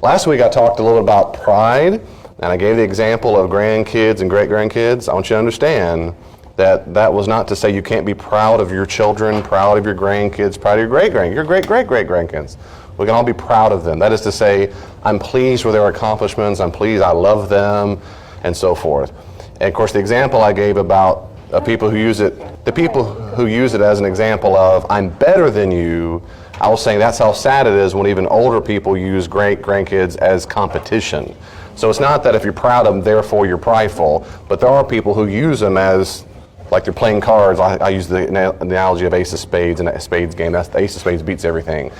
Last week I talked a little about pride, and I gave the example of grandkids and great-grandkids. I want you to understand that that was not to say you can't be proud of your children, proud of your grandkids, proud of your great-grandkids, your great-great-great-grandkids. We can all be proud of them. That is to say, I'm pleased with their accomplishments, I'm pleased, I love them, and so forth. And of course, the example I gave about people who use it as an example of, I'm better than you, I was saying that's how sad it is when even older people use great-grandkids as competition. So it's not that if you're proud of them, therefore you're prideful, but there are people who use them as, like they're playing cards. I use the analogy of ace of spades in a spades game. That's the ace of spades beats everything.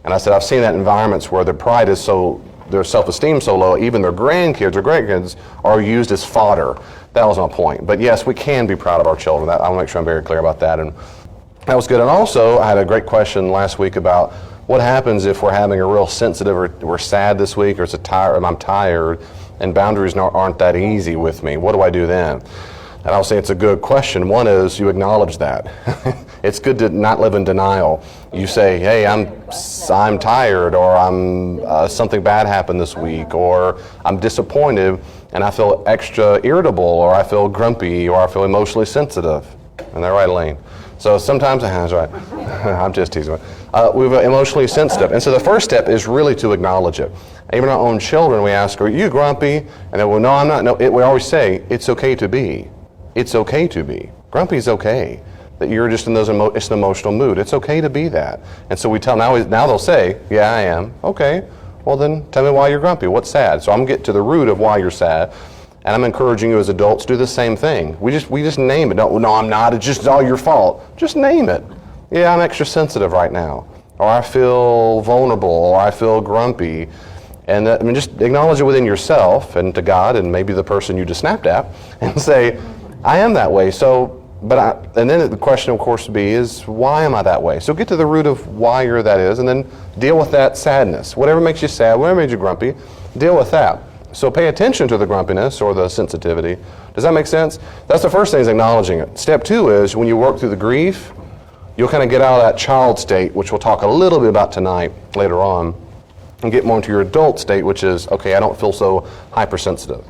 And I said I've seen that in environments where their pride is so, their self-esteem so low, even their grandkids or great-kids are used as fodder. That was my point. But yes, we can be proud of our children. I want to make sure I'm very clear about that. And that was good. And also, I had a great question last week about what happens if we're having a real sensitive, or we're sad this week, or I'm tired, and boundaries aren't that easy with me. What do I do then? And I'll say it's a good question. One is you acknowledge that. It's good to not live in denial. You say, hey, I'm tired, or something bad happened this week, or I'm disappointed and I feel extra irritable, or I feel grumpy, or I feel emotionally sensitive. Isn't that right, Elaine? So sometimes, that's right. I'm just teasing. We're emotionally sensitive. And so the first step is really to acknowledge it. Even our own children, we ask, are you grumpy? And they will, no, I'm not. No, we always say, it's okay to be. It's okay to be. Grumpy is okay. That you're just in it's an emotional mood. It's okay to be that. And so we tell them, now they'll say, yeah, I am. Okay, well then tell me why you're grumpy. What's sad? So I'm getting to the root of why you're sad. And I'm encouraging you as adults, do the same thing. We just name it. No, I'm not. It's just all your fault. Just name it. Yeah, I'm extra sensitive right now. Or I feel vulnerable, or I feel grumpy. And just acknowledge it within yourself and to God and maybe the person you just snapped at and say, I am that way. So, and then the question, of course, would be is, why am I that way? So get to the root of why you're that is, and then deal with that sadness. Whatever makes you sad, whatever made you grumpy, deal with that. So pay attention to the grumpiness or the sensitivity. Does that make sense? That's the first thing, is acknowledging it. Step two is when you work through the grief, you'll kind of get out of that child state, which we'll talk a little bit about tonight, later on, and get more into your adult state, which is, okay, I don't feel so hypersensitive.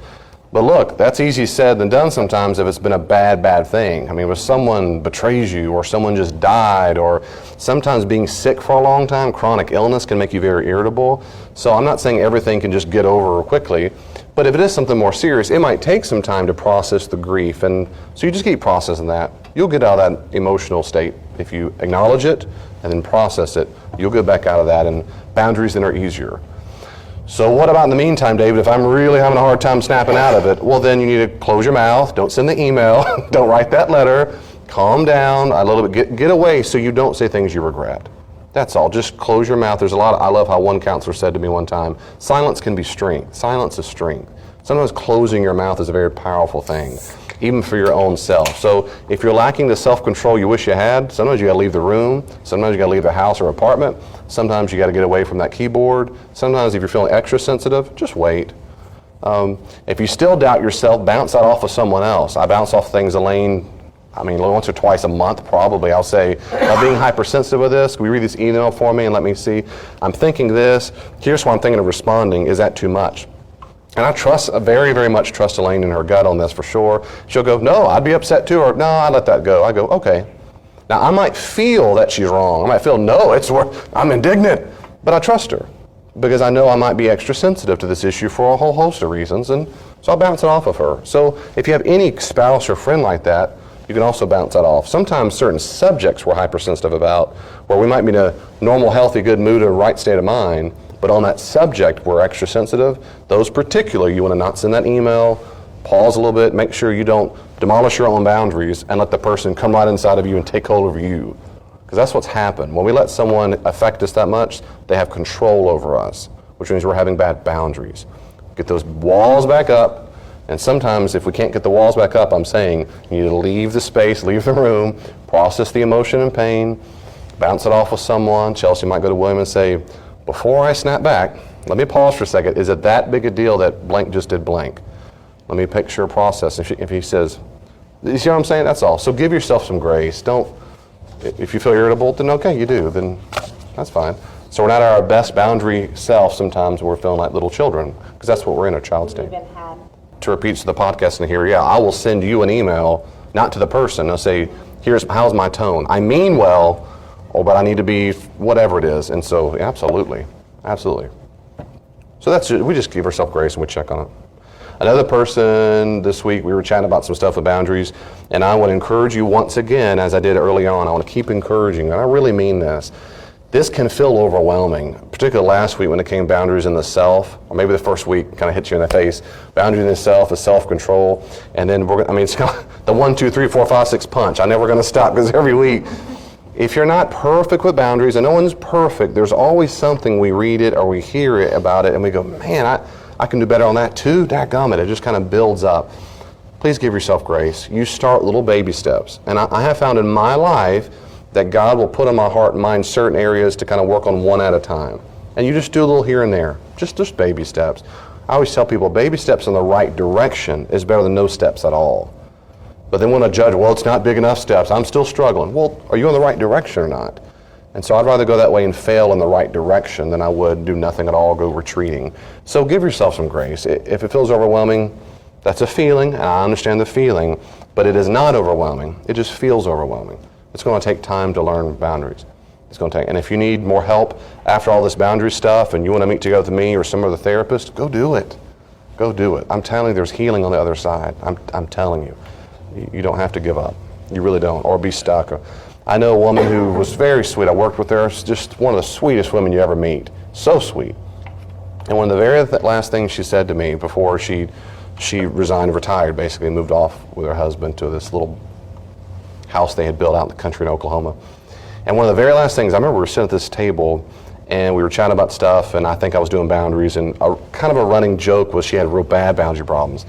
But look, that's easier said than done sometimes if it's been a bad thing. I mean, if someone betrays you, or someone just died, or sometimes being sick for a long time, chronic illness can make you very irritable. So I'm not saying everything can just get over quickly, but if it is something more serious, it might take some time to process the grief. And so you just keep processing that. You'll get out of that emotional state. If you acknowledge it and then process it, you'll get back out of that, and boundaries then are easier. So what about in the meantime, David, if I'm really having a hard time snapping out of it? Well, then you need to close your mouth, don't send the email, don't write that letter, calm down a little bit, get away so you don't say things you regret. That's all, just close your mouth. I love how one counselor said to me one time, silence can be strength. Silence is strength. Sometimes closing your mouth is a very powerful thing, even for your own self. So if you're lacking the self-control you wish you had, sometimes you gotta leave the room, sometimes you gotta leave the house or apartment, sometimes you gotta get away from that keyboard, sometimes if you're feeling extra sensitive, just wait. If you still doubt yourself, bounce that off of someone else. I bounce off things, Elaine, once or twice a month probably. I'll say, I'm being hypersensitive with this, can we read this email for me and let me see? I'm thinking this, here's what I'm thinking of responding, is that too much? And I very, very much trust Elaine in her gut on this for sure. She'll go, no, I'd be upset too, or no, I'd let that go. I go, okay. Now I might feel that she's wrong. I might feel, no, I'm indignant, but I trust her because I know I might be extra sensitive to this issue for a whole host of reasons, and so I'll bounce it off of her. So if you have any spouse or friend like that, you can also bounce that off. Sometimes certain subjects we're hypersensitive about, where we might be in a normal, healthy, good mood or right state of mind, but on that subject we're extra sensitive. Those particularly, you want to not send that email, pause a little bit, make sure you don't demolish your own boundaries and let the person come right inside of you and take hold of you. Because that's what's happened. When we let someone affect us that much, they have control over us, which means we're having bad boundaries. Get those walls back up, and sometimes if we can't get the walls back up, I'm saying you need to leave the space, leave the room, process the emotion and pain, bounce it off with someone. Chelsea might go to William and say, before I snap back, let me pause for a second. Is it that big a deal that blank just did blank? Let me picture a process. If he says, you see what I'm saying? That's all. So give yourself some grace. If you feel irritable, then okay, you do. Then that's fine. So we're not our best boundary self sometimes when we're feeling like little children, because that's what we're in, a child state. To repeat to the podcast in here, I will send you an email, not to the person. I'll say, how's my tone? I mean well, but I need to be whatever it is. And so, absolutely. So we just give ourselves grace and we check on it. Another person this week, we were chatting about some stuff with boundaries, and I want to encourage you once again, as I did early on, I want to keep encouraging, and I really mean this. This can feel overwhelming, particularly last week when it came boundaries in the self, or maybe the first week kind of hit you in the face. Boundaries in the self is self-control, and then it's kind of the 1, 2, 3, 4, 5, 6 punch. I'm never going to stop because every week, if you're not perfect with boundaries, and no one's perfect, there's always something we read it or we hear it about it, and we go, man, I can do better on that too. Dadgummit, it just kind of builds up. Please give yourself grace. You start little baby steps, and I have found in my life that God will put in my heart and mind certain areas to kind of work on one at a time. And you just do a little here and there, just baby steps. I always tell people, baby steps in the right direction is better than no steps at all. But then when I judge, well, it's not big enough steps, I'm still struggling. Well, are you in the right direction or not? And so I'd rather go that way and fail in the right direction than I would do nothing at all, go retreating. So give yourself some grace. If it feels overwhelming, that's a feeling, and I understand the feeling, but it is not overwhelming. It just feels overwhelming. It's going to take time to learn boundaries. And if you need more help after all this boundary stuff and you want to meet together with me or some other therapist, go do it. Go do it. I'm telling you, there's healing on the other side. I'm telling you. You don't have to give up. You really don't, or be stuck. I know a woman who was very sweet. I worked with her. Just one of the sweetest women you ever meet. So sweet. And one of the very last things she said to me before she resigned and retired, basically moved off with her husband to this little house they had built out in the country in Oklahoma. And one of the very last things, I remember we were sitting at this table and we were chatting about stuff, and I think I was doing boundaries, and kind of a running joke was she had real bad boundary problems.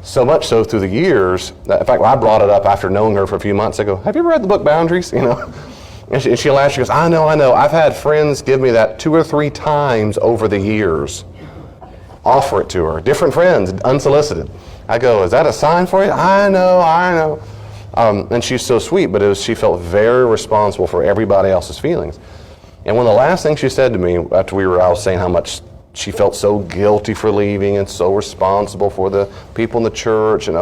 So much so through the years, that, in fact, I brought it up after knowing her for a few months. I go, have you ever read the book Boundaries? And she laughed, she goes, I know. I've had friends give me that 2 or 3 times over the years. Offer it to her. Different friends, unsolicited. I go, is that a sign for you? I know. And she's so sweet, but she felt very responsible for everybody else's feelings. And one of the last things she said to me after I was saying how much she felt so guilty for leaving and so responsible for the people in the church, and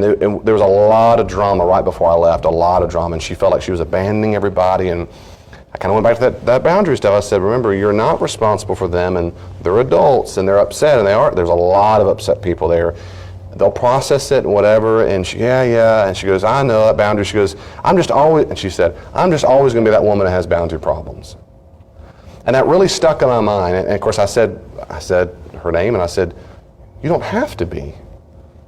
there was a lot of drama right before I left, a lot of drama, and she felt like she was abandoning everybody. And I kind of went back to that boundary stuff. I said, remember, you're not responsible for them, and they're adults, and they're upset, and there's a lot of upset people there. They'll process it and whatever, and and she goes, I know that boundary. She goes, she said, I'm just always going to be that woman that has boundary problems. And that really stuck in my mind. And of course I said her name, and I said, you don't have to be.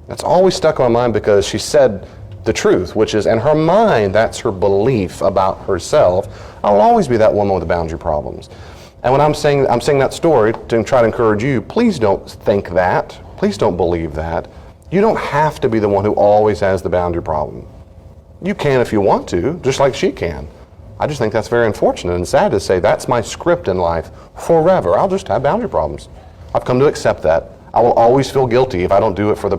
That's always stuck in my mind because she said the truth, which is, in her mind, that's her belief about herself. I'll always be that woman with the boundary problems. And when I'm saying that story to try to encourage you, please don't think that. Please don't believe that. You don't have to be the one who always has the boundary problem. You can if you want to, just like she can. I just think that's very unfortunate and sad to say that's my script in life forever. I'll just have boundary problems. I've come to accept that. I will always feel guilty if I don't do it for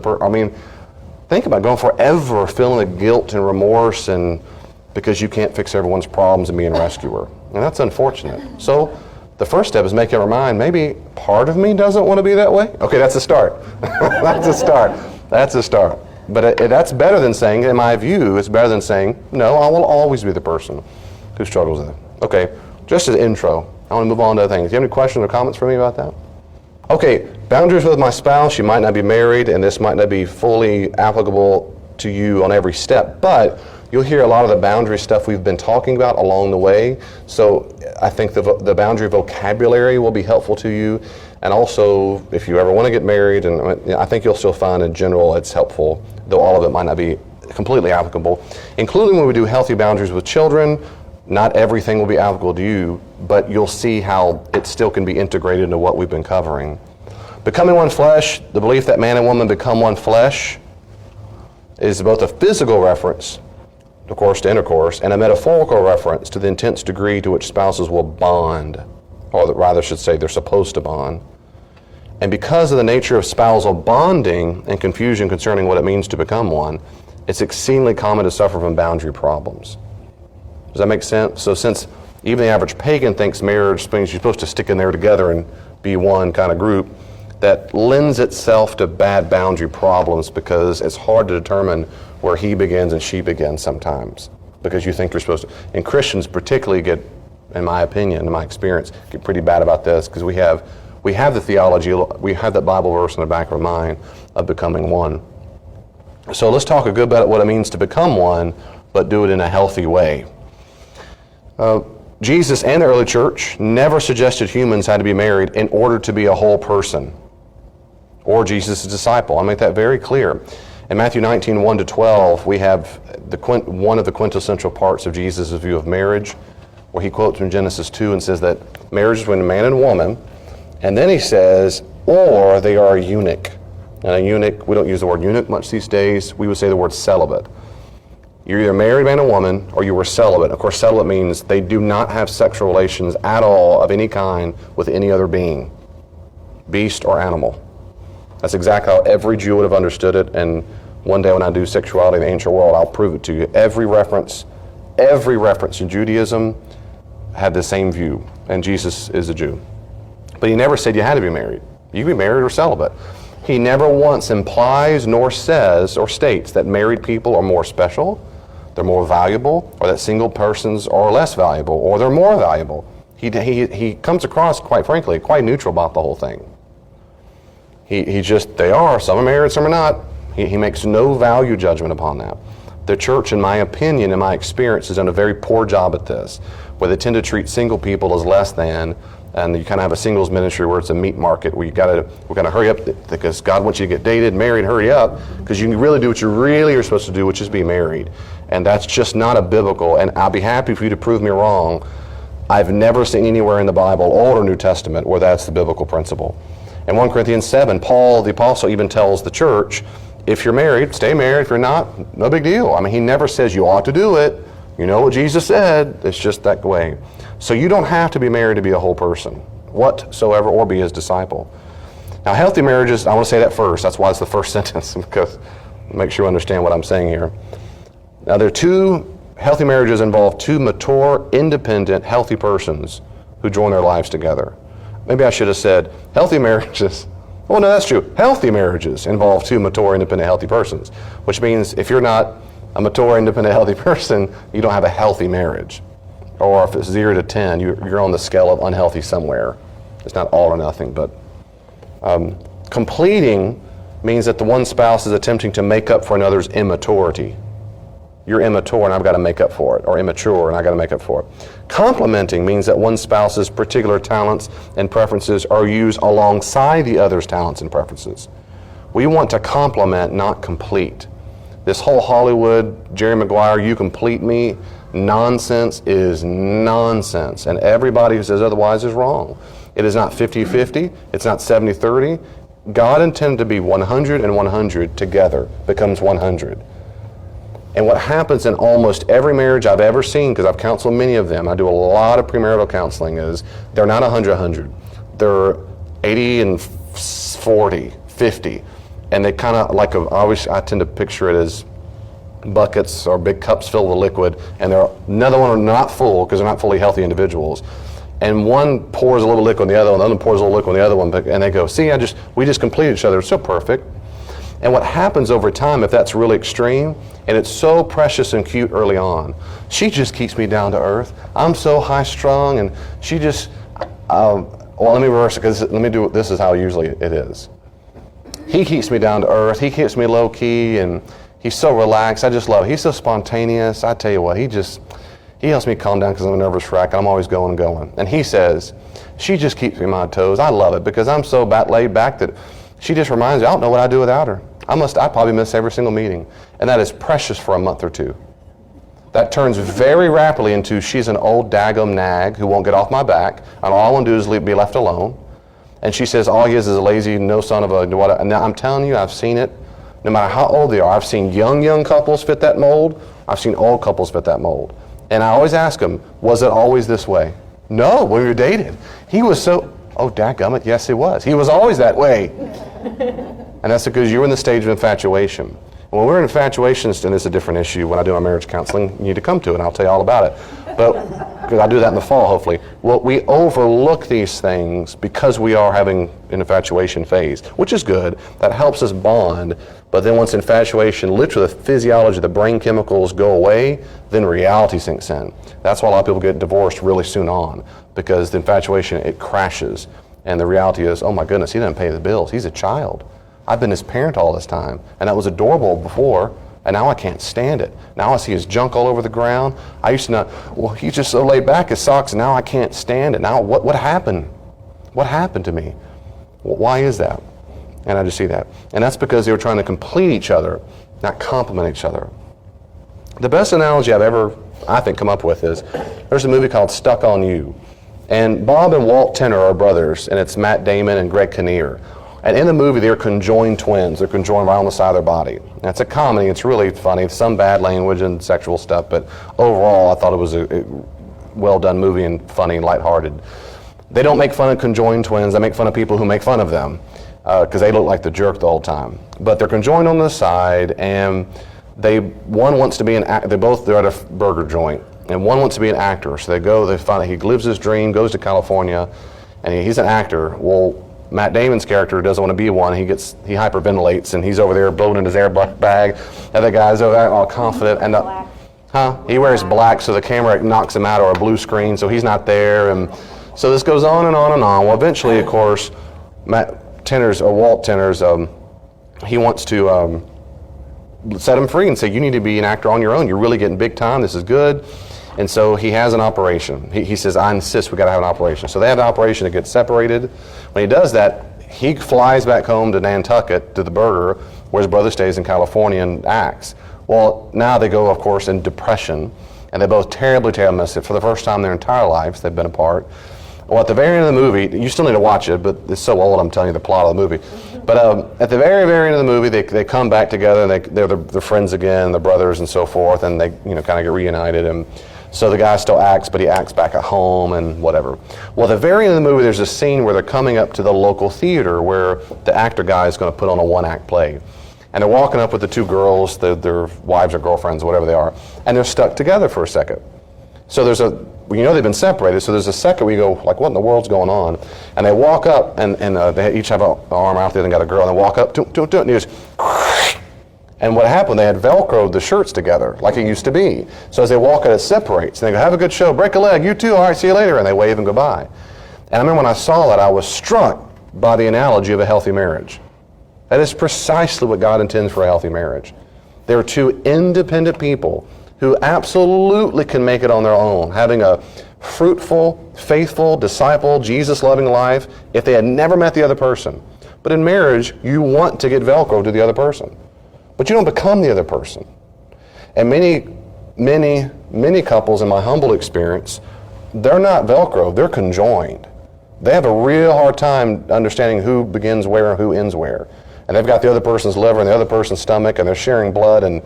think about going forever feeling the guilt and remorse and because you can't fix everyone's problems and being a rescuer. And that's unfortunate. So the first step is making our mind, maybe part of me doesn't want to be that way. Okay, that's a start. That's a start. But that's better than saying, in my view, it's better than saying, no, I will always be the person who struggles with it. Okay, just as an intro, I want to move on to other things. Do you have any questions or comments for me about that? Okay, boundaries with my spouse. You might not be married, and this might not be fully applicable to you on every step, but you'll hear a lot of the boundary stuff we've been talking about along the way. So I think the boundary vocabulary will be helpful to you. And also, if you ever want to get married, and I think you'll still find in general it's helpful, though all of it might not be completely applicable, including when we do healthy boundaries with children. Not everything will be applicable to you, but you'll see how it still can be integrated into what we've been covering. Becoming one flesh, the belief that man and woman become one flesh, is both a physical reference, of course, to intercourse, and a metaphorical reference to the intense degree to which spouses will bond, or rather should say they're supposed to bond. And because of the nature of spousal bonding and confusion concerning what it means to become one, it's exceedingly common to suffer from boundary problems. Does that make sense? So since Even the average pagan thinks marriage means you're supposed to stick in there together and be one kind of group. That lends itself to bad boundary problems because it's hard to determine where he begins and she begins sometimes, because you think you're supposed to. And Christians particularly get, in my opinion, in my experience, get pretty bad about this because we have the theology, we have that Bible verse in the back of our mind of becoming one. So let's talk a good bit about what it means to become one, but do it in a healthy way. Jesus and the early church never suggested humans had to be married in order to be a whole person or Jesus' disciple. I'll make that very clear. In Matthew 19, 1-12, we have one of the quintessential parts of Jesus' view of marriage, where he quotes from Genesis 2 and says that marriage is between a man and a woman, and then he says, or they are a eunuch. And a eunuch, we don't use the word eunuch much these days, we would say the word celibate. You're either married man and woman, or you were celibate. Of course, celibate means they do not have sexual relations at all of any kind with any other being, beast or animal. That's exactly how every Jew would have understood it, and one day when I do sexuality in the ancient world, I'll prove it to you. Every reference in Judaism had the same view, and Jesus is a Jew. But he never said you had to be married. You can be married or celibate. He never once implies nor says or states that married people are more special, they're more valuable, or that single persons are less valuable, or they're more valuable. He comes across, quite frankly, quite neutral about the whole thing. They are, some are married, some are not. He makes no value judgment upon that. The church, in my opinion, in my experience, has done a very poor job at this, where they tend to treat single people as less than, and you kind of have a singles ministry where it's a meat market where we got to hurry up because God wants you to get dated, married, hurry up, because you can really do what you really are supposed to do, which is be married. And that's just not a biblical, and I'll be happy for you to prove me wrong. I've never seen anywhere in the Bible, Old or New Testament, where that's the biblical principle. In 1 Corinthians 7, Paul the apostle even tells the church, if you're married, stay married. If you're not, no big deal. I mean, he never says you ought to do it. You know what Jesus said. It's just that way. So you don't have to be married to be a whole person whatsoever or be his disciple. Now, healthy marriages, I want to say that first. That's why it's the first sentence, because make sure you understand what I'm saying here. Now, healthy marriages involve two mature, independent, healthy persons who join their lives together. Maybe I should have said healthy marriages. Well, no, that's true. Healthy marriages involve two mature, independent, healthy persons, which means if you're not a mature, independent, healthy person, you don't have a healthy marriage. Or if it's 0 to 10, you're on the scale of unhealthy somewhere. It's not all or nothing, but completing means that the one spouse is attempting to make up for another's immaturity. You're immature and I've got to make up for it, or immature and I've got to make up for it. Complementing means that one spouse's particular talents and preferences are used alongside the other's talents and preferences. We want to complement, not complete. This whole Hollywood, Jerry Maguire, you complete me, nonsense is nonsense. And everybody who says otherwise is wrong. It is not 50-50, it's not 70-30. God intended to be 100 and 100 together becomes 100. And what happens in almost every marriage I've ever seen, because I've counseled many of them, I do a lot of premarital counseling, is they're not 100-100. They're 80 and 40, 50. And they kind of like, I tend to picture it as buckets or big cups filled with liquid, and another one are not full because they're not fully healthy individuals. And one pours a little liquid on the other one, the other one pours a little liquid on the other one, and they go, see, we just completed each other. It's so perfect. And what happens over time, if that's really extreme, and it's so precious and cute early on, she just keeps me down to earth. I'm so high strung, and she just, let me reverse it, because this is how usually it is. He keeps me down to earth. He keeps me low key, and he's so relaxed. I just love it. He's so spontaneous. I tell you what, he helps me calm down because I'm a nervous wreck. I'm always going. And he says, she just keeps me on my toes. I love it because I'm so laid back that she just reminds me, I don't know what I'd do without her. I probably miss every single meeting. And that is precious for a month or two. That turns very rapidly into she's an old daggum nag who won't get off my back, and all I want to do is be left alone. And she says all he is a lazy, no son of a what. And I'm telling you, I've seen it. No matter how old they are, I've seen young couples fit that mold. I've seen old couples fit that mold. And I always ask them, was it always this way? No, when we were dated. He was so, dadgummit, yes it was. He was always that way. And that's because you're in the stage of infatuation. And when we're in infatuation, and it's a different issue, when I do my marriage counseling, you need to come to it, and I'll tell you all about it. But because I'll do that in the fall, hopefully. Well, we overlook these things because we are having an infatuation phase, which is good. That helps us bond. But then once infatuation, literally the physiology, the brain chemicals go away, then reality sinks in. That's why a lot of people get divorced really soon on, because the infatuation, it crashes. And the reality is, oh my goodness, he doesn't pay the bills. He's a child. I've been his parent all this time, and that was adorable before. And now I can't stand it. Now I see his junk all over the ground. I used to not, well, he's just so laid back, his socks, and now I can't stand it. Now what happened? What happened to me? Well, why is that? And I just see that. And that's because they were trying to complete each other, not complement each other. The best analogy I've ever, I think, come up with is, there's a movie called Stuck on You. And Bob and Walt Tenner are brothers, and it's Matt Damon and Greg Kinnear. And in the movie, they're conjoined twins. They're conjoined right on the side of their body. And it's a comedy. It's really funny. Some bad language and sexual stuff, but overall, I thought it was a well-done movie and funny and lighthearted. They don't make fun of conjoined twins. They make fun of people who make fun of them because they look like the jerk the whole time. But they're conjoined on the side, and one wants to be an actor. They're at a burger joint, and one wants to be an actor. So he lives his dream, goes to California, and he's an actor. Well, Matt Damon's character doesn't want to be one. He hyperventilates, and he's over there blowing in his air bag. Other guy's over there all confident, and he wears black, so the camera knocks him out, or a blue screen, so he's not there. And so this goes on and on and on. Well, eventually, of course, Walt Tenner's, he wants to set him free and say, you need to be an actor on your own. You're really getting big time. This is good. And so he has an operation. He says, I insist we got to have an operation. So they have an operation to get separated. When he does that, he flies back home to Nantucket, to the burger, where his brother stays in California and acts. Well, now they go, of course, in depression, and they both terribly miss it. For the first time in their entire lives, they've been apart. Well, at the very end of the movie, you still need to watch it, but it's so old, I'm telling you the plot of the movie. But at the very, very end of the movie, they come back together, and they're friends again, they're brothers and so forth, and they kind of get reunited. And so the guy still acts, but he acts back at home and whatever. Well, at the very end of the movie, there's a scene where they're coming up to the local theater where the actor guy is going to put on a one-act play. And they're walking up with the two girls, their wives or girlfriends, whatever they are, and they're stuck together for a second. So they've been separated, so there's a second where you go, like, what in the world's going on? And they walk up, and they each have an arm out there, and got a girl, and they walk up, and he just, and what happened, they had Velcroed the shirts together, like it used to be. So as they walk it separates, and they go, have a good show, break a leg, you too, all right, see you later, and they wave and goodbye. And I remember when I saw that, I was struck by the analogy of a healthy marriage. That is precisely what God intends for a healthy marriage. There are two independent people who absolutely can make it on their own, having a fruitful, faithful, disciple, Jesus-loving life if they had never met the other person. But in marriage, you want to get Velcro to the other person. But you don't become the other person. And many couples, in my humble experience, they're not Velcro, they're conjoined. They have a real hard time understanding who begins where and who ends where. And they've got the other person's liver and the other person's stomach, and they're sharing blood. And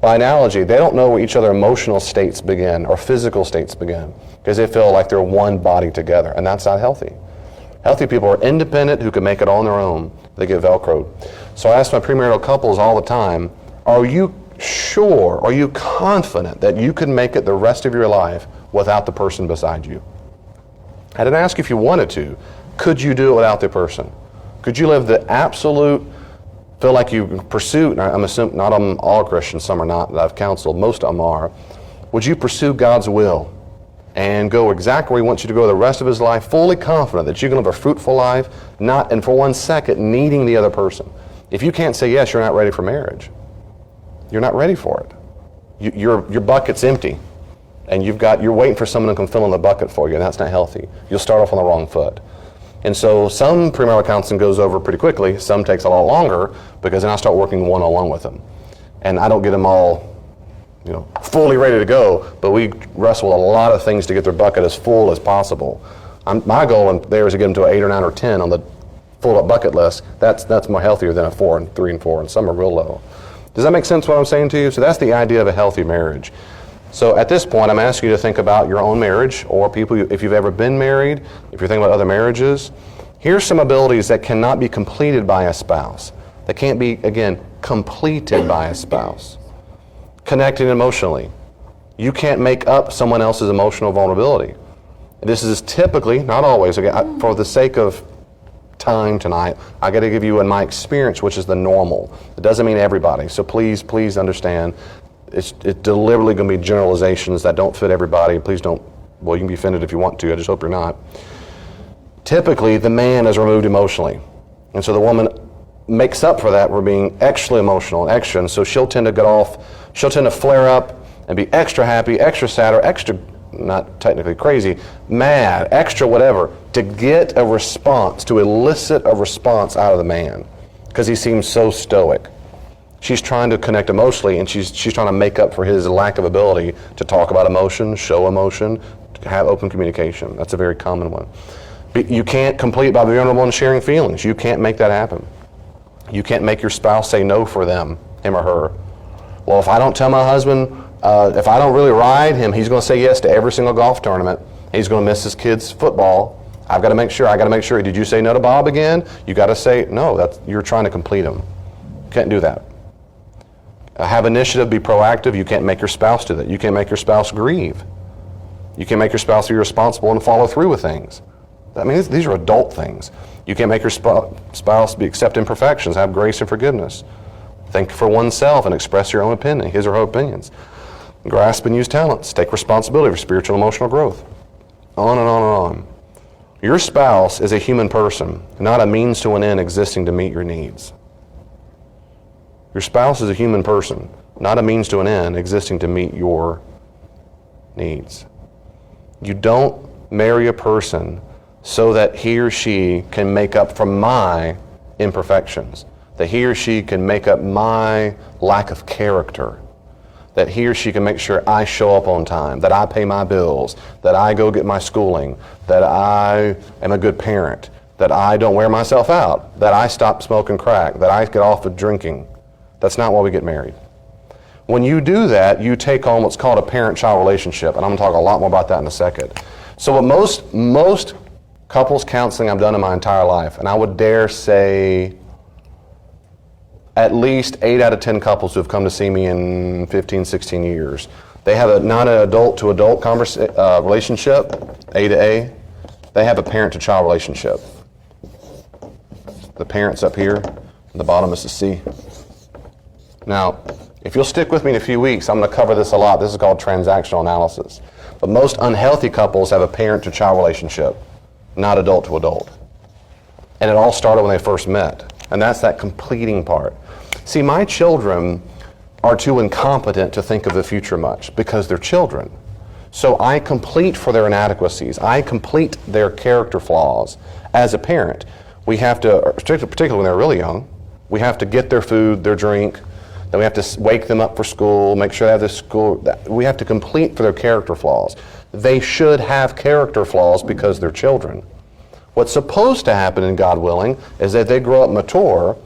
by analogy, they don't know where each other's emotional states begin or physical states begin, because they feel like they're one body together, and that's not healthy. Healthy people are independent who can make it on their own. They get Velcroed. So I ask my premarital couples all the time, are you sure, are you confident that you can make it the rest of your life without the person beside you? I didn't ask if you wanted to. Could you do it without the person? Could you live the absolute, feel like you pursue, and I'm assuming not all Christians, some are not, that I've counseled, most of them are. Would you pursue God's will and go exactly where he wants you to go the rest of his life, fully confident that you can live a fruitful life, not, and for 1 second, needing the other person? If you can't say yes, you're not ready for marriage. You're not ready for it. Your bucket's empty, and you're waiting for someone to come fill in the bucket for you, and that's not healthy. You'll start off on the wrong foot. And so some premarital counseling goes over pretty quickly, some takes a lot longer, because then I start working one-on-one with them. And I don't get them all fully ready to go, but we wrestle with a lot of things to get their bucket as full as possible. My goal in there is to get them to an 8 or 9 or 10 on the full-up bucket list. That's more healthier than a 4 and 3 and 4, and some are real low. Does that make sense what I'm saying to you? So that's the idea of a healthy marriage. So at this point, I'm asking you to think about your own marriage, or people, if you've ever been married, if you're thinking about other marriages. Here's some abilities that cannot be completed by a spouse. That can't be, again, completed by a spouse. Connecting emotionally. You can't make up someone else's emotional vulnerability. This is typically, not always, okay, for the sake of time tonight, I got to give you in my experience, which is the normal. It doesn't mean everybody. So please understand, it's deliberately going to be generalizations that don't fit everybody. Please don't, well, you can be offended if you want to. I just hope you're not. Typically, the man is removed emotionally. And so the woman makes up for that. We're being extra emotional and extra. And so she'll tend to flare up and be extra happy, extra sad, or extra, not technically crazy, mad, extra whatever, to get a response, to elicit a response out of the man, because he seems so stoic. She's trying to connect emotionally, and she's trying to make up for his lack of ability to talk about emotion, show emotion, to have open communication. That's a very common one. But you can't complete by being vulnerable and sharing feelings. You can't make that happen. You can't make your spouse say no for them, him or her. Well, if I don't tell my husband, if I don't really ride him, he's going to say yes to every single golf tournament. He's going to miss his kids' football. I got to make sure. Did you say no to Bob again? You got to say no. You're trying to complete him. You can't do that. Have initiative, be proactive. You can't make your spouse do that. You can't make your spouse grieve. You can't make your spouse be responsible and follow through with things. I mean, these are adult things. You can't make your spouse accept imperfections, have grace and forgiveness. Think for oneself and express your own opinion, his or her opinions. Grasp and use talents. Take responsibility for spiritual and emotional growth. On and on and on. Your spouse is a human person, not a means to an end existing to meet your needs. Your spouse is a human person, not a means to an end existing to meet your needs. You don't marry a person so that he or she can make up for my imperfections, that he or she can make up my lack of character, that he or she can make sure I show up on time, that I pay my bills, that I go get my schooling, that I am a good parent, that I don't wear myself out, that I stop smoking crack, that I get off of drinking. That's not why we get married. When you do that, you take on what's called a parent-child relationship, and I'm going to talk a lot more about that in a second. So what most couples counseling I've done in my entire life, and I would dare say at least 8 out of 10 couples who have come to see me in 15, 16 years, they have not an adult-to-adult relationship, A to A. They have a parent-to-child relationship. The parent's up here, and the bottom is the C. Now, if you'll stick with me in a few weeks, I'm going to cover this a lot. This is called transactional analysis. But most unhealthy couples have a parent-to-child relationship, not adult-to-adult. And it all started when they first met. And that's that completing part. See, my children are too incompetent to think of the future much because they're children. So I complete for their inadequacies. I complete their character flaws as a parent. We have to, particularly when they're really young, we have to get their food, their drink, then we have to wake them up for school, make sure they have this school. We have to complete for their character flaws. They should have character flaws because they're children. What's supposed to happen, in God willing, is that they grow up mature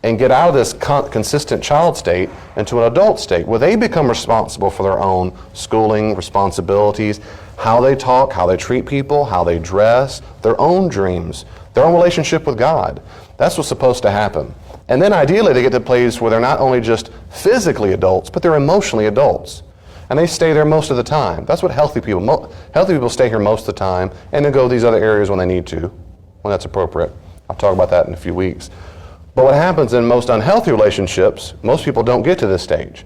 and get out of this consistent child state into an adult state where they become responsible for their own schooling, responsibilities, how they talk, how they treat people, how they dress, their own dreams, their own relationship with God. That's what's supposed to happen. And then ideally they get to a place where they're not only just physically adults, but they're emotionally adults. And they stay there most of the time. That's what healthy people stay here most of the time and then go to these other areas when they need to, when that's appropriate. I'll talk about that in a few weeks. But what happens in most unhealthy relationships, most people don't get to this stage.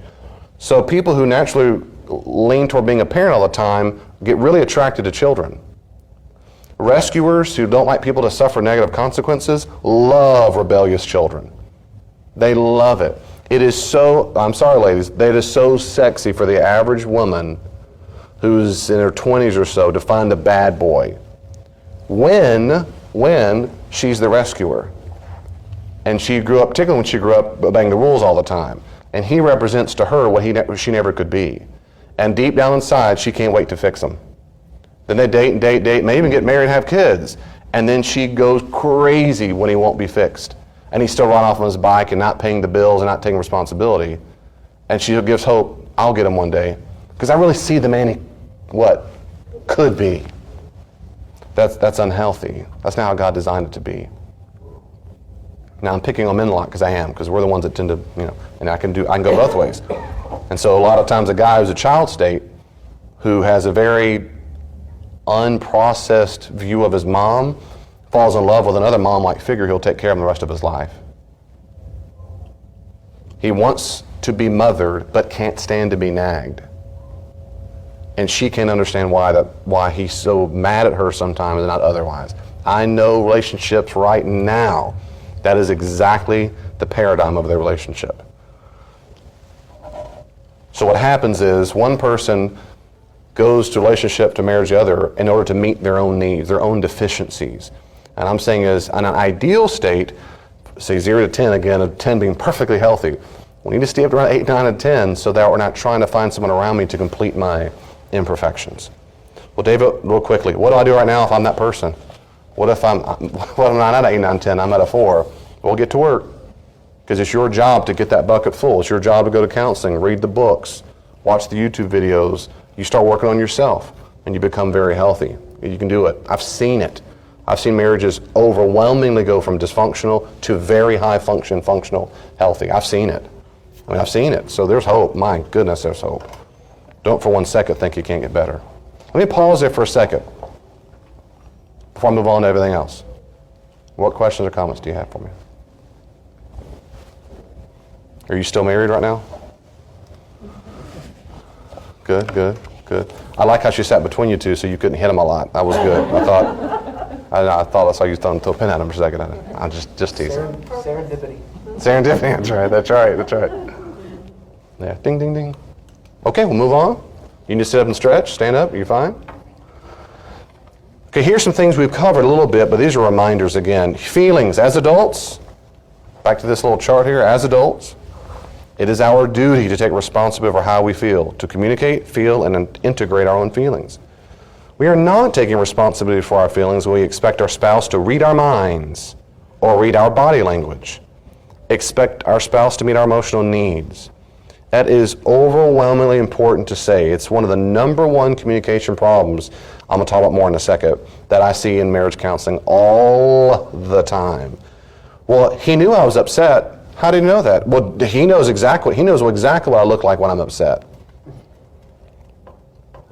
So people who naturally lean toward being a parent all the time get really attracted to children. Rescuers who don't like people to suffer negative consequences love rebellious children. They love it. It is so, I'm sorry ladies, it is so sexy for the average woman who's in her 20s or so to find a bad boy when she's the rescuer. And she grew up, particularly when she grew up obeying the rules all the time. And he represents to her what she never could be. And deep down inside, she can't wait to fix him. Then they date, may even get married and have kids. And then she goes crazy when he won't be fixed. And he's still riding off on his bike and not paying the bills and not taking responsibility. And she gives hope, I'll get him one day. Because I really see the man he, could be. That's unhealthy. That's not how God designed it to be. Now I'm picking on men a lot because I am, because we're the ones that tend to, and I can go both ways. And so a lot of times a guy who's a child state who has a very unprocessed view of his mom falls in love with another mom-like figure who'll take care of him the rest of his life. He wants to be mothered, but can't stand to be nagged. And she can't understand why he's so mad at her sometimes and not otherwise. I know relationships right now, that is exactly the paradigm of their relationship. So what happens is one person goes to relationship to marry the other in order to meet their own needs, their own deficiencies. And I'm saying is, in an ideal state, say 0 to 10 again, of 10 being perfectly healthy, we need to stay up to around 8, 9, and 10 so that we're not trying to find someone around me to complete my imperfections. Well, David, real quickly, what do I do right now if I'm that person? What if I'm not at 8, 9, 10, I'm at a 4? Well, get to work. Because it's your job to get that bucket full. It's your job to go to counseling, read the books, watch the YouTube videos. You start working on yourself, and you become very healthy. You can do it. I've seen it. I've seen marriages overwhelmingly go from dysfunctional to very high function, functional, healthy. I've seen it. I've seen it. So there's hope. My goodness, there's hope. Don't for one second think you can't get better. Let me pause there for a second before I move on to everything else. What questions or comments do you have for me? Are you still married right now? Good, good, good. I like how she sat between you two so you couldn't hit him a lot. That was good. I thought I saw you throw a pin at him for a second. I'm just teasing. Serendipity. Serendipity, that's right. Yeah, ding, ding, ding. Okay, we'll move on. You need to sit up and stretch, stand up, you're fine. Okay, here's some things we've covered a little bit, but these are reminders again. Feelings, as adults, back to this little chart here, as adults, it is our duty to take responsibility for how we feel, to communicate, feel, and integrate our own feelings. We are not taking responsibility for our feelings when we expect our spouse to read our minds or read our body language. Expect our spouse to meet our emotional needs. That is overwhelmingly important to say. It's one of the number one communication problems, I'm going to talk about more in a second, that I see in marriage counseling all the time. Well, he knew I was upset. How did he know that? Well, he knows exactly what I look like when I'm upset.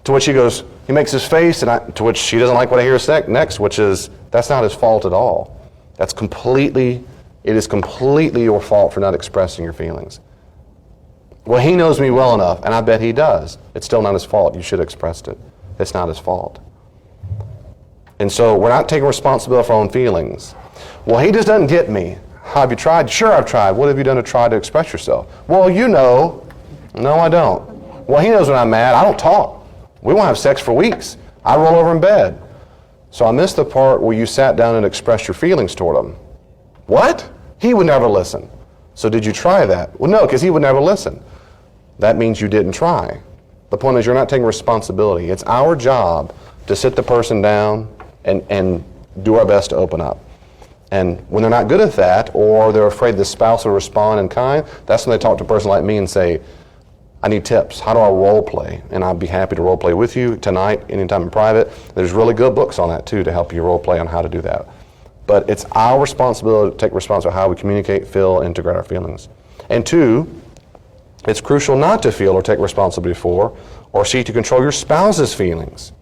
To which he goes, he makes his face, to which she doesn't like what I hear next, which is, that's not his fault at all. It is completely your fault for not expressing your feelings. Well, he knows me well enough, and I bet he does. It's still not his fault. You should have expressed it. It's not his fault. And so we're not taking responsibility for our own feelings. Well, he just doesn't get me. Have you tried? Sure, I've tried. What have you done to try to express yourself? Well, you know. No, I don't. Well, he knows when I'm mad. I don't talk. We won't have sex for weeks. I roll over in bed. So I missed the part where you sat down and expressed your feelings toward him. What? He would never listen. So did you try that? Well, no, because he would never listen. That means you didn't try. The point is you're not taking responsibility. It's our job to sit the person down and do our best to open up. And when they're not good at that, or they're afraid the spouse will respond in kind, that's when they talk to a person like me and say, I need tips. How do I role play? And I'd be happy to role play with you tonight, anytime in private. There's really good books on that too to help you role play on how to do that. But it's our responsibility to take responsibility for how we communicate, feel, integrate our feelings. And two, it's crucial not to feel or take responsibility for or seek to control your spouse's feelings.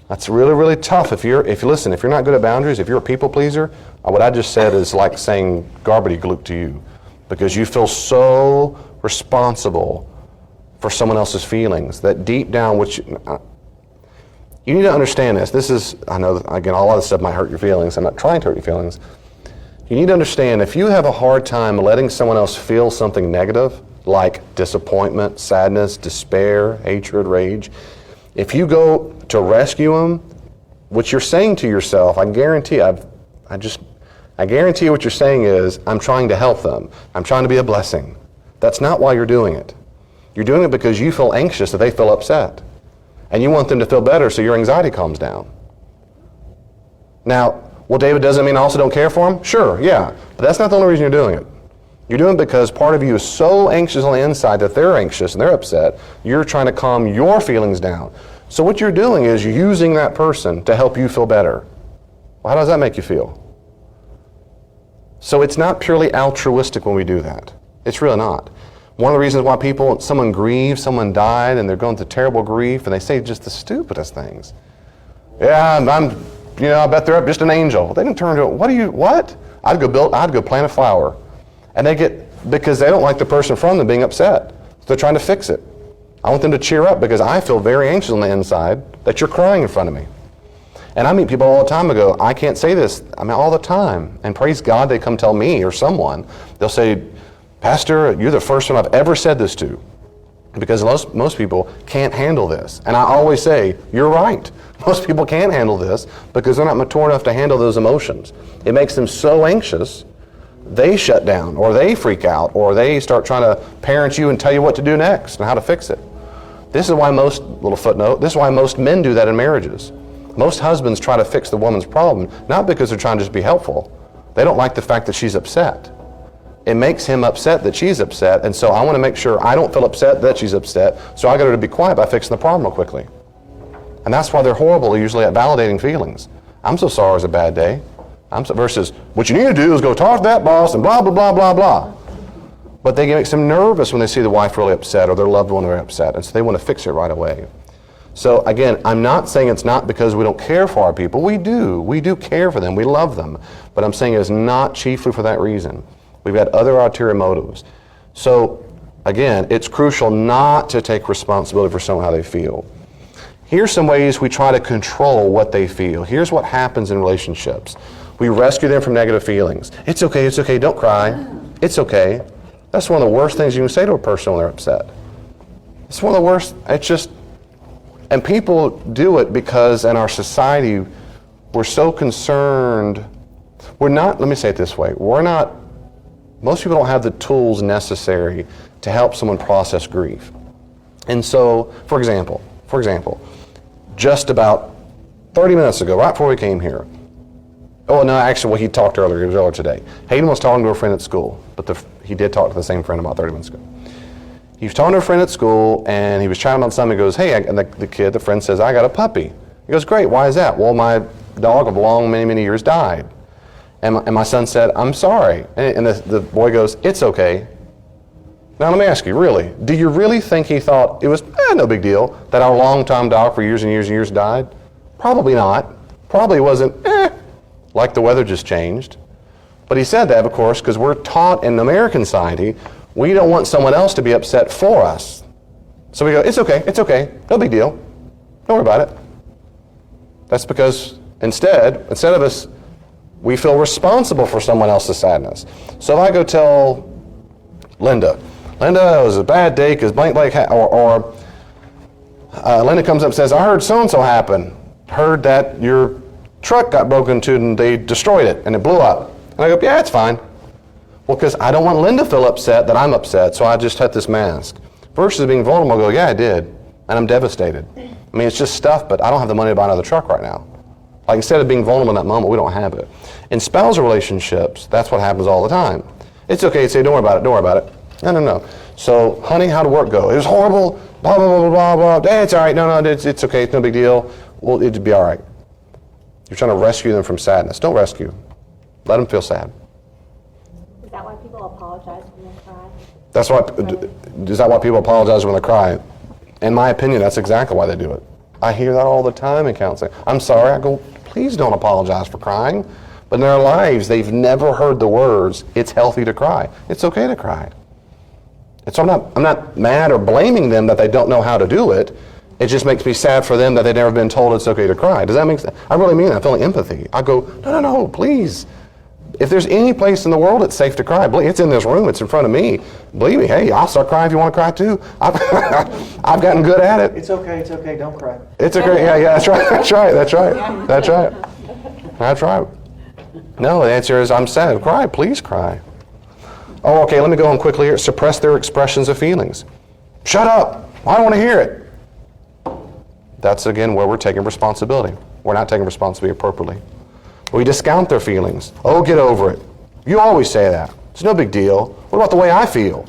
That's really, really tough. If you're not good at boundaries, if you're a people pleaser, what I just said is like saying gobbledygook to you, because you feel so responsible for someone else's feelings that deep down, you need to understand this. This is, I know, again, a lot of stuff might hurt your feelings. I'm not trying to hurt your feelings. You need to understand, if you have a hard time letting someone else feel something negative, like disappointment, sadness, despair, hatred, rage, if you go to rescue them, what you're saying to yourself, I guarantee what you're saying is, I'm trying to help them. I'm trying to be a blessing. That's not why you're doing it. You're doing it because you feel anxious that they feel upset. And you want them to feel better so your anxiety calms down. Now, well, David, doesn't mean I also don't care for him? Sure, yeah. But that's not the only reason you're doing it. You're doing it because part of you is so anxious on the inside that they're anxious and they're upset. You're trying to calm your feelings down. So what you're doing is you're using that person to help you feel better. Well, how does that make you feel? So it's not purely altruistic when we do that. It's really not. One of the reasons why someone grieves, someone died, and they're going through terrible grief, and they say just the stupidest things. Yeah, I bet they're just an angel. They didn't turn to it. What? I'd go plant a flower. And because they don't like the person from them being upset. So they're trying to fix it. I want them to cheer up because I feel very anxious on the inside that you're crying in front of me. And I meet people all the time and go, I can't say this. All the time. And praise God, they come tell me or someone. They'll say, Pastor, you're the first one I've ever said this to. Because most people can't handle this. And I always say, you're right. Most people can't handle this because they're not mature enough to handle those emotions. It makes them so anxious, they shut down, or they freak out, or they start trying to parent you and tell you what to do next and how to fix it. This is why this is why most men do that in marriages. Most husbands try to fix the woman's problem, not because they're trying to just be helpful. They don't like the fact that she's upset. It makes him upset that she's upset, and so I want to make sure I don't feel upset that she's upset, so I got her to be quiet by fixing the problem real quickly. And that's why they're horrible usually at validating feelings. I'm so sorry it was a bad day. Versus, what you need to do is go talk to that boss and blah, blah, blah, blah, blah. But they get them nervous when they see the wife really upset or their loved one really upset, and so they want to fix it right away. So again, I'm not saying it's not because we don't care for our people. We do. We do care for them. We love them. But I'm saying it's not chiefly for that reason. We've got other ulterior motives. So again, it's crucial not to take responsibility for someone how they feel. Here's some ways we try to control what they feel. Here's what happens in relationships. We rescue them from negative feelings. It's okay, don't cry. It's okay. That's one of the worst things you can say to a person when they're upset. It's one of the worst. And people do it because in our society, we're so concerned. Let me say it this way, most people don't have the tools necessary to help someone process grief. And so, for example, just about 30 minutes ago, right before we came here, he talked earlier, it was earlier today. Hayden was talking to a friend at school, but he did talk to the same friend about 30 minutes ago. He was talking to a friend at school, and he was chatting about something. He goes, hey, and the friend says, I got a puppy. He goes, great, why is that? Well, my dog of long, many, many years died. And my son said, I'm sorry. And the boy goes, it's okay. Now let me ask you, really, do you really think he thought it was no big deal that our long-time dog for years and years and years died? Probably not. Probably wasn't, like the weather just changed. But he said that, of course, because we're taught in American society, we don't want someone else to be upset for us. So we go, it's okay, no big deal. Don't worry about it. That's because instead of us, we feel responsible for someone else's sadness. So if I go tell Linda, it was a bad day because blank, or Linda comes up and says, I heard so-and-so happen. Heard that your truck got broken into and they destroyed it and it blew up. And I go, yeah, it's fine. Well, because I don't want Linda to feel upset that I'm upset, so I just had this mask. Versus being vulnerable, I go, yeah, I did, and I'm devastated. It's just stuff, but I don't have the money to buy another truck right now. Like, instead of being vulnerable in that moment, we don't have it. In spousal relationships, that's what happens all the time. It's okay to say, don't worry about it. No. So, honey, how'd work go? It was horrible, blah, blah, blah, blah, blah, blah. Hey, it's all right, no, it's okay, it's no big deal. Well, it'd be all right. You're trying to rescue them from sadness. Don't rescue. Let them feel sad. Is that why people apologize when they cry? Is that why people apologize when they cry? In my opinion, that's exactly why they do it. I hear that all the time in counseling. I'm sorry. I go, please don't apologize for crying. But in their lives, they've never heard the words, it's healthy to cry. It's okay to cry. And so I'm not mad or blaming them that they don't know how to do it. It just makes me sad for them that they've never been told it's okay to cry. Does that make sense? I really mean that. I'm feeling empathy. I go, no, please. If there's any place in the world it's safe to cry, it's in this room, it's in front of me. Believe me, hey, I'll start crying if you want to cry too. I've gotten good at it. It's okay, don't cry. It's okay, yeah, that's right. No, the answer is I'm sad. Cry, please cry. Oh, okay, let me go on quickly here. Suppress their expressions of feelings. Shut up, I don't want to hear it. That's again where we're taking responsibility. We're not taking responsibility appropriately. We discount their feelings. Oh, get over it. You always say that. It's no big deal. What about the way I feel?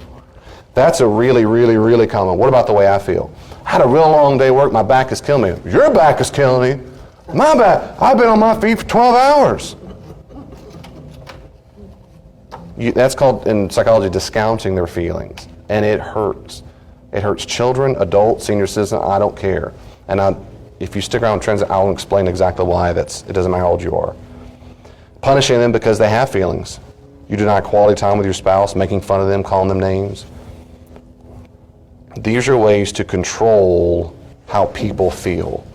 That's a really, really, really common. What about the way I feel? I had a real long day of work. My back is killing me. Your back is killing me. My back. I've been on my feet for 12 hours. That's called, in psychology, discounting their feelings. And it hurts. It hurts children, adults, senior citizens, I don't care. And if you stick around transit, I'll explain exactly why. It doesn't matter how old you are. Punishing them because they have feelings. You deny quality time with your spouse, making fun of them, calling them names. These are ways to control how people feel.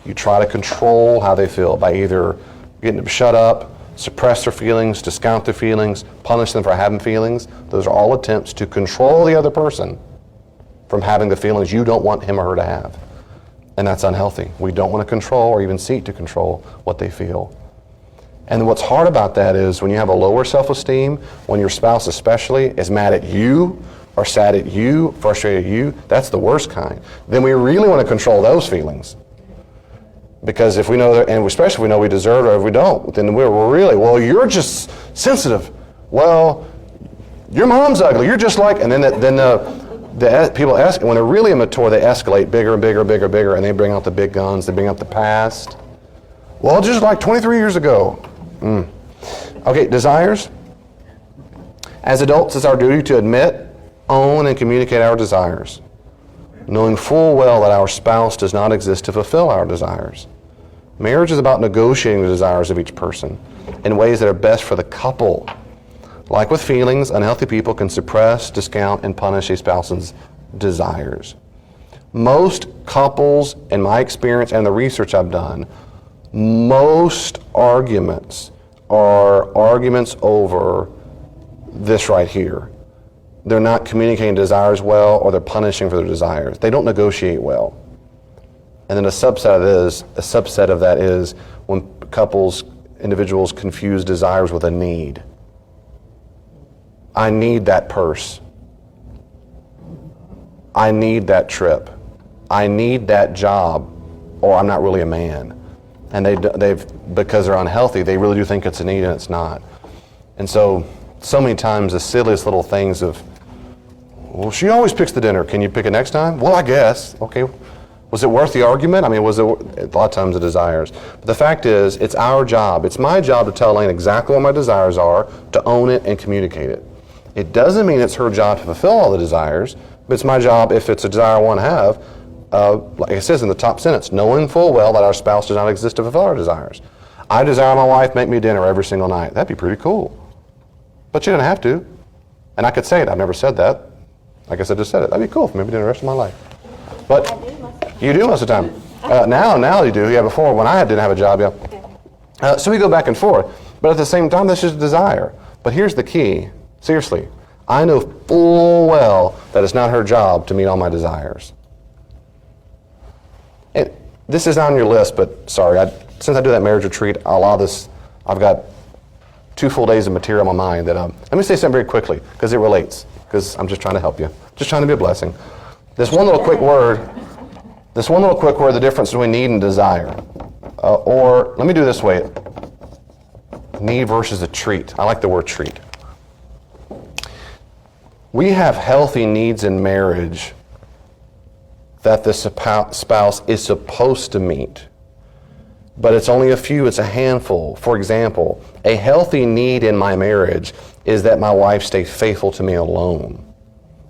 You try to control how they feel by either getting them to shut up, suppress their feelings, discount their feelings, punish them for having feelings. Those are all attempts to control the other person from having the feelings you don't want him or her to have. And that's unhealthy. We don't want to control or even seek to control what they feel. And what's hard about that is when you have a lower self-esteem, when your spouse especially is mad at you or sad at you, frustrated at you, that's the worst kind. Then we really want to control those feelings. Because if we know that, and especially if we know we deserve it or if we don't, then we're really, well, you're just sensitive. Well, your mom's ugly. You're just like, and then the people when they're really immature, they escalate bigger and bigger and bigger and bigger, and they bring out the big guns, they bring out the past. Well, just like 23 years ago. Okay, desires. As adults, it's our duty to admit, own, and communicate our desires, knowing full well that our spouse does not exist to fulfill our desires. Marriage is about negotiating the desires of each person in ways that are best for the couple. Like with feelings, unhealthy people can suppress, discount, and punish a spouse's desires. Most couples, in my experience and the research I've done, most arguments are arguments over this right here. They're not communicating desires well, or they're punishing for their desires. They don't negotiate well. And then a subset of that is when individuals confuse desires with a need. I need that purse. I need that trip. I need that job, or I'm not really a man. And because they're unhealthy, they really do think it's a need and it's not. And so many times the silliest little things of, well, she always picks the dinner. Can you pick it next time? Well, I guess. Okay. Was it worth the argument? I mean, a lot of times the desires. But the fact is, it's our job. It's my job to tell Elaine exactly what my desires are, to own it and communicate it. It doesn't mean it's her job to fulfill all the desires, but it's my job, if it's a desire I want to have, like it says in the top sentence, knowing full well that our spouse does not exist to fulfill our desires. I desire my wife make me dinner every single night. That'd be pretty cool. But she doesn't have to. And I could say it. I've never said that. I guess I just said it. That'd be cool for me to do the rest of my life. But you do most of the time. Now you do. Yeah, before when I didn't have a job, yeah. So we go back and forth. But at the same time, that's just a desire. But here's the key. Seriously, I know full well that it's not her job to meet all my desires. And this is not on your list, but sorry, since I do that marriage retreat, a lot of this, I've got 2 full days of material in my mind that, let me say something very quickly, because it relates, because I'm just trying to help you, just trying to be a blessing. This one little quick word, the difference between need and desire. Or, let me do it this way, need versus a treat. I like the word treat. We have healthy needs in marriage that the spouse is supposed to meet. But it's only a few, it's a handful. For example, a healthy need in my marriage is that my wife stay faithful to me alone.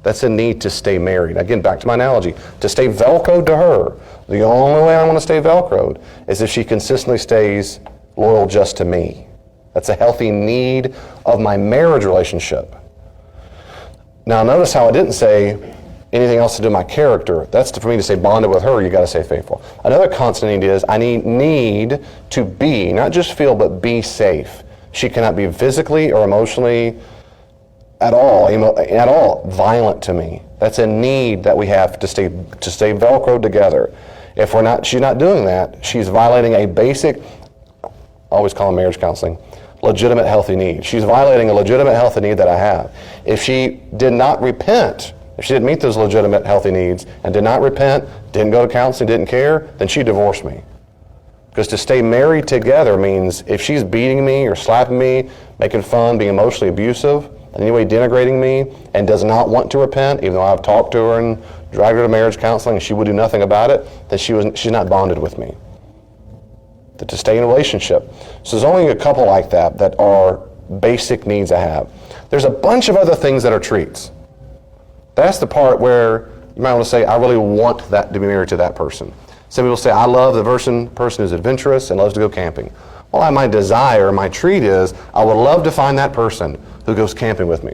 That's a need to stay married. Again, back to my analogy, to stay Velcroed to her. The only way I want to stay Velcroed is if she consistently stays loyal just to me. That's a healthy need of my marriage relationship. Now notice how I didn't say anything else to do with my character. That's for me to say bonded with her, you got to stay faithful. Another constant need is I need to be, not just feel, but be safe. She cannot be physically or emotionally at all violent to me. That's a need that we have to stay Velcroed together. If she's not doing that, she's violating a basic, I always call them marriage counseling, legitimate healthy need. She's violating a legitimate healthy need that I have. If she did not repent, if she didn't meet those legitimate healthy needs and did not repent, didn't go to counseling, didn't care, then she divorced me. Because to stay married together means if she's beating me or slapping me, making fun, being emotionally abusive, in any way denigrating me, and does not want to repent, even though I've talked to her and dragged her to marriage counseling and she would do nothing about it, then she's not bonded with me. To stay in a relationship. So there's only a couple like that are basic needs I have. There's a bunch of other things that are treats. That's the part where you might want to say, I really want that to be married to that person. Some people say, I love the person who's adventurous and loves to go camping. Well, my desire, my treat is, I would love to find that person who goes camping with me.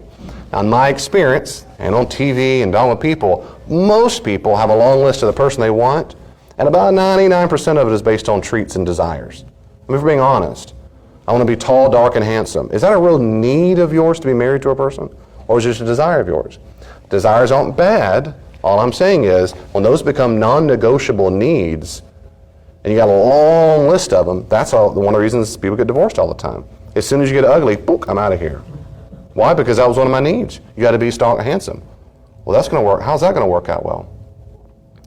Now, in my experience, and on TV and talking with people, most people have a long list of the person they want, and about 99% of it is based on treats and desires. I mean, if we're being honest, I want to be tall, dark, and handsome. Is that a real need of yours to be married to a person? Or is it just a desire of yours? Desires aren't bad. All I'm saying is, when those become non-negotiable needs, and you got a long list of them, that's one of the reasons people get divorced all the time. As soon as you get ugly, boop, I'm out of here. Why? Because that was one of my needs. You got to be stark and handsome. Well, that's going to work. How's that going to work out well?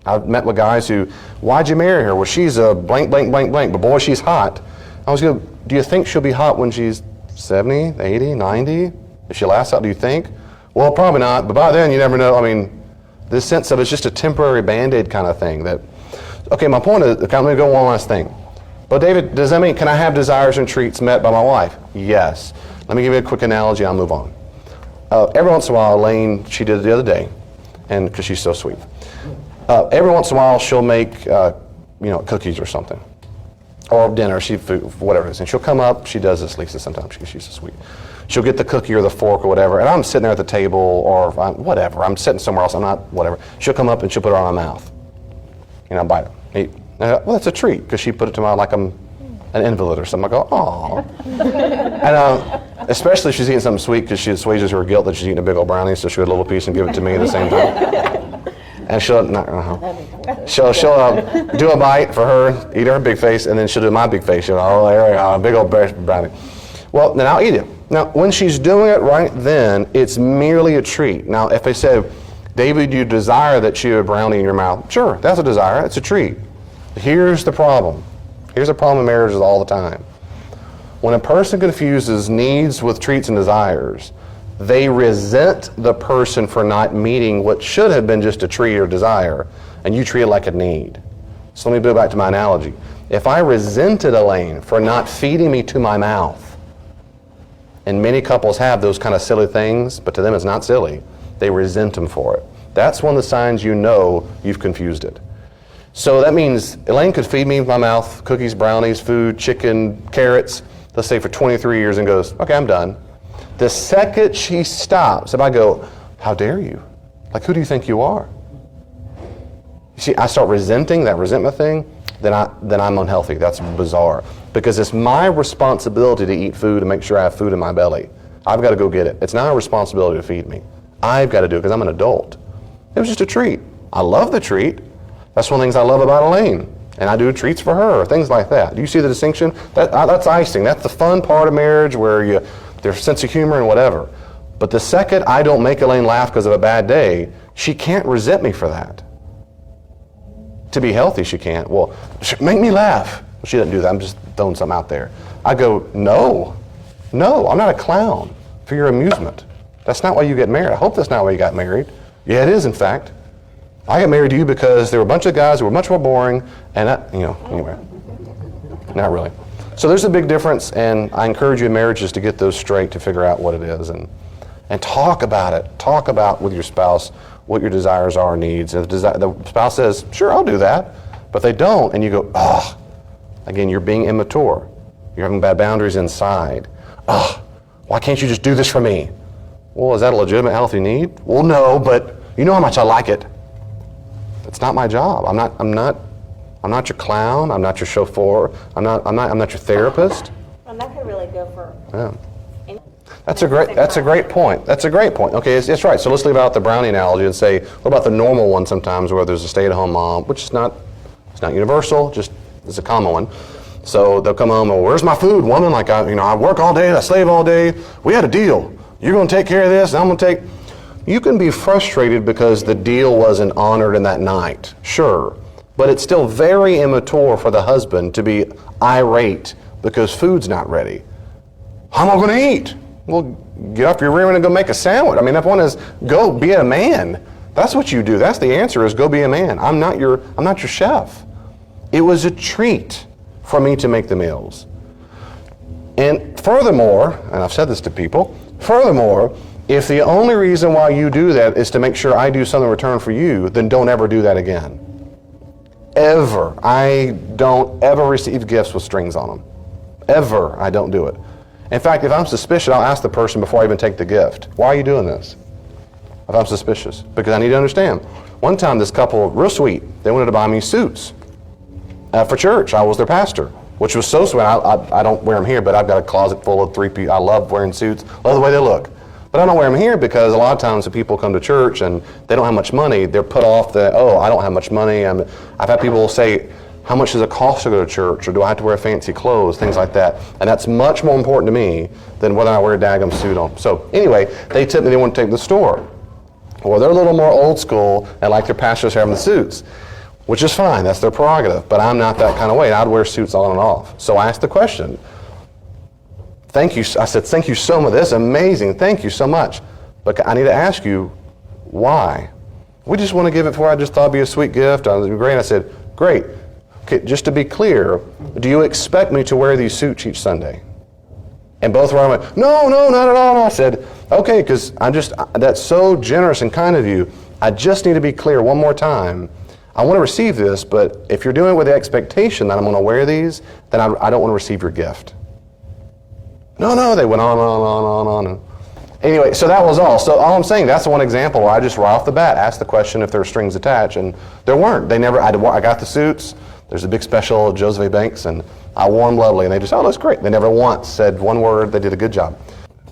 I've met with guys who, why'd you marry her? Well, she's a blank, blank, blank, blank, but boy, she's hot. I was going, do you think she'll be hot when she's 70, 80, 90? If she lasts out, do you think? Well, probably not, but by then you never know. I mean, this sense of it's just a temporary Band-Aid kind of thing. Okay, my point is, let me go one last thing. But David, does that mean, can I have desires and treats met by my wife? Yes. Let me give you a quick analogy, I'll move on. Every once in a while, Elaine, she did it the other day, and because she's so sweet. Every once in a while, she'll make, cookies or something, or dinner, whatever it is. And she'll come up, she does this, Lisa, sometimes, because she's so sweet. She'll get the cookie or the fork or whatever, and I'm sitting there at the table, or whatever, I'm sitting somewhere else, I'm not, whatever. She'll come up and she'll put it on my mouth. I bite it, eat. Well, that's a treat, because she put it to my, like I'm an invalid or something. I go, aw. And especially if she's eating something sweet, because she assuages her guilt that she's eating a big old brownie, so she'll get a little piece and give it to me at the same time. And she'll do a bite for her, eat her big face, and then she'll do my big face. There we go, a big old brownie. Well, then I'll eat it. Now, when she's doing it right then, it's merely a treat. Now, if they say, David, you desire that she have a brownie in your mouth. Sure, that's a desire, it's a treat. Here's the problem. Here's the problem in marriages all the time. When a person confuses needs with treats and desires, they resent the person for not meeting what should have been just a treat or desire, and you treat it like a need. So let me go back to my analogy. If I resented Elaine for not feeding me to my mouth, and many couples have those kind of silly things, but to them it's not silly. They resent them for it. That's one of the signs you know you've confused it. So that means Elaine could feed me with my mouth cookies, brownies, food, chicken, carrots, let's say for 23 years and goes, okay, I'm done. The second she stops, if I go, how dare you? Like, who do you think you are? You see, I start resenting that resentment thing, then I'm unhealthy. That's bizarre. Because it's my responsibility to eat food and make sure I have food in my belly. I've got to go get it. It's not a responsibility to feed me. I've got to do it because I'm an adult. It was just a treat. I love the treat. That's one of the things I love about Elaine. And I do treats for her, things like that. Do you see the distinction? That's icing. That's the fun part of marriage where there's a sense of humor and whatever. But the second I don't make Elaine laugh because of a bad day, she can't resent me for that. To be healthy, she can't. Well, make me laugh. Well, she doesn't do that. I'm just throwing something out there. I go, no, I'm not a clown for your amusement. That's not why you get married. I hope that's not why you got married. Yeah, it is, in fact. I got married to you because there were a bunch of guys who were much more boring, and anyway, not really. So there's a big difference, and I encourage you in marriages to get those straight, to figure out what it is, and talk about it. Talk about with your spouse what your desires are, needs. If the spouse says, sure, I'll do that, but they don't, and you go, ugh. Again, you're being immature. You're having bad boundaries inside. Ugh, why can't you just do this for me? Well, is that a legitimate, healthy need? Well, no, but you know how much I like it. It's not my job. I'm not your clown. I'm not your chauffeur. I'm not your therapist. And that could really go for. Yeah. That's a great point. That's a great point. Okay, it's right. So let's leave out the brownie analogy and say, what about the normal one sometimes where there's a stay-at-home mom, which is not universal, just it's a common one. So they'll come home, well, where's my food, woman? Like, I work all day, I slave all day. We had a deal. You're going to take care of this, and I'm going to take. You can be frustrated because the deal wasn't honored in that night, sure. But it's still very immature for the husband to be irate because food's not ready. How am I going to eat? Well, get off your rear end and go make a sandwich. I mean, that one is go be a man. That's what you do. That's the answer is go be a man. I'm not your chef. It was a treat for me to make the meals. And furthermore, and I've said this to people, furthermore, If the only reason why you do that is to make sure I do something in return for you, then don't ever do that again. Ever. I don't ever receive gifts with strings on them. Ever. I don't do it. In fact, if I'm suspicious, I'll ask the person before I even take the gift, why are you doing this? If I'm suspicious. Because I need to understand. One time this couple, real sweet, they wanted to buy me suits for church. I was their pastor, which was so sweet. I don't wear them here, but I've got a closet full of three-piece. I love wearing suits. Love the way they look. But I don't wear them here because a lot of times when people come to church and they don't have much money, they're put off that, oh, I don't have much money. I've had people say, how much does it cost to go to church? Or do I have to wear fancy clothes? Things like that. And that's much more important to me than whether I wear a daggum suit on. So anyway, they tipped me they want to take the store. Well, they're a little more old school and like their pastors having the suits, which is fine. That's their prerogative. But I'm not that kind of way. I'd wear suits on and off. So I asked the question. Thank you. I said, thank you so much. That's amazing. Thank you so much. But I need to ask you, why? We just want to give it for, I just thought it'd be a sweet gift. I was great. I said, great. Okay, just to be clear, do you expect me to wear these suits each Sunday? And both were like, no, not at all. And I said, okay, because that's so generous and kind of you. I just need to be clear one more time. I want to receive this, but if you're doing it with the expectation that I'm going to wear these, then I don't want to receive your gift. No, they went on. And anyway, so that was all. So all I'm saying, that's one example where I just right off the bat asked the question if there were strings attached, and there weren't. They never. I got the suits. There's a big special, Joseph A. Banks, and I wore them lovely, and they just, oh, that's great. They never once said one word. They did a good job.